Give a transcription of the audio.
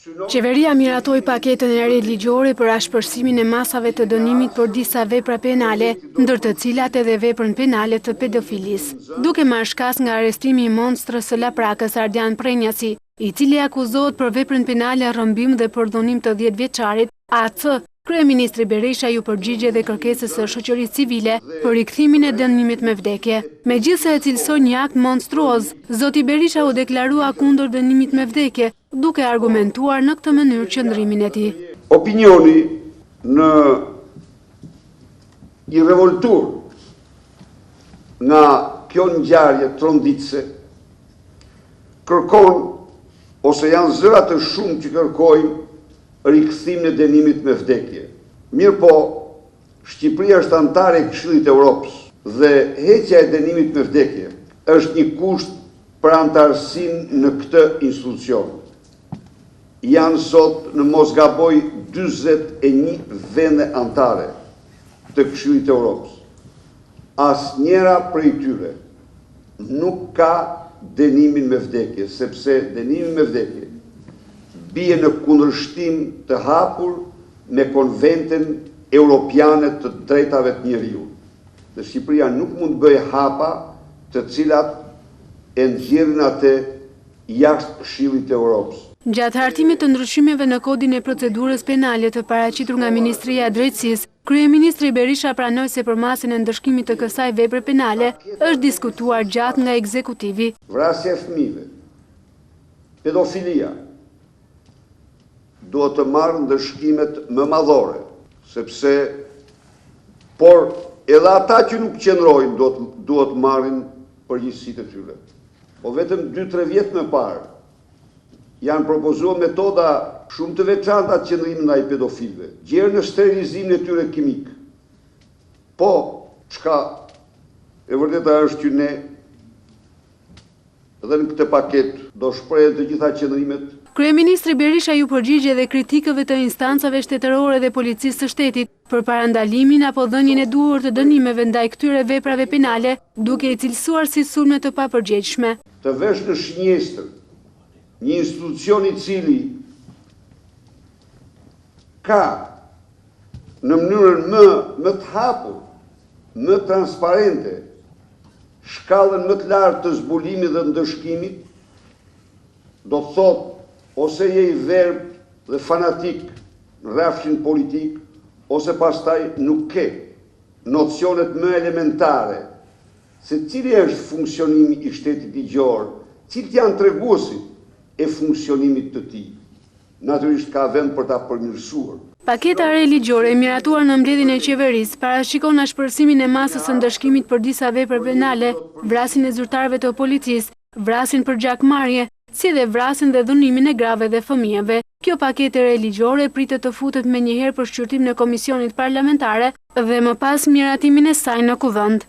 Qeveria miratoi paketën e re ligjore për ashpërsimin e masave të dënimit për disa vepra penale, ndër të cilat edhe veprën penale të pedofilisë, duke marrë shkas nga arrestimi i monstrës së Laprakës Ardian Prenjasi, i cili akuzohet për veprën penale rrëmbim dhe përdhunim të 10 vjeçarit AC. Kryeministri Berisha ju përgjigje dhe kërkesës së shoqërisë civile për rikthimin e dënimit me vdekje. Megjithse e cilësoi një akt monstruoz, zoti Berisha u deklarua kundër dënimit me vdekje, duke argumentuar në këtë mënyrë qëndrimin e tij. Opinioni i revoltur nga kjo ngjarje tronditëse kërkon ose janë zëra të shumë që kërkojnë rikthim në dënimit me vdekje. Mirë po, Shqipëria është antare e Këshillit të Evropës dhe heqja e dënimit me vdekje është një kusht për antarësinë në këtë institucion. Janë sot në mos gaboj 41 vende antare të Këshillit të Evropës. Asnjëra prej tyre nuk ka dënimin me vdekje, sepse dënimi me vdekje bie në kundërshtim të hapur me Konventin Europiane të Drejtave të Njeriut. Dhe Shqipëria nuk mund të bëjë hapa të cilat e nxjerrin atë jashtë Këshillit të Evropës. Gjatë hartimit të ndryshimeve në kodin e procedurës penale të paraqitur nga Ministria e Drejtësisë, Kryeministri Berisha pranoi se për masën e ndëshkimit të kësaj vepre penale është diskutuar gjatë nga ekzekutivi. Vrasja e fëmijëve, pedofilia, duhet të marrë ndëshkimet më madhore, sepse por edhe ata që nuk qëndrojnë duhet marrin përgjegjësitë e tyre. Po vetëm 2-3 vjet më parë janë propozuar metoda shumë të veçanta të qëndrimit ndaj pedofilëve, gjerë në sterilizimin e tyre kimik. Po, çka e vërteta është që ne edhe në këtë paket do shprehen të gjitha qëndrimet. Kryeministri Berisha ju përgjigje dhe kritikave të instancave shtetërore dhe policisë së shtetit për parandalimin apo dhënien e duhur të dënimeve ndaj këtyre veprave penale, duke i cilësuar si sulme të papërgjegjshme. Të vesh në shinjestër një institucion i cili ka në mënyrën më të hapur, më transparente, shkallën më të lartë të zbulimit dhe ndëshkimit, do të thotë ose je i verbë dhe fanatik në rrafshin politik, ose pastaj nuk ke nocionet më elementare se cili është funksionimi i shtetit ligjor, cilit janë treguesit e funksionimit të tij. Natyrisht ka vend për ta përmirësuar. Paketa re ligjore e miratuar në mbledhjen e qeverisë parashikon ashpërsimin e masës së ndëshkimit për disa vepra penale, vrasjen e zyrtarëve të policisë, vrasjen për gjakmarrje, si dhe vrasjen dhe dhunimin e grave dhe fëmijëve. Kjo paketë re ligjore pritet të futet menjëherë për shqyrtim në komisionit parlamentare dhe më pas miratimin e saj në kuvend.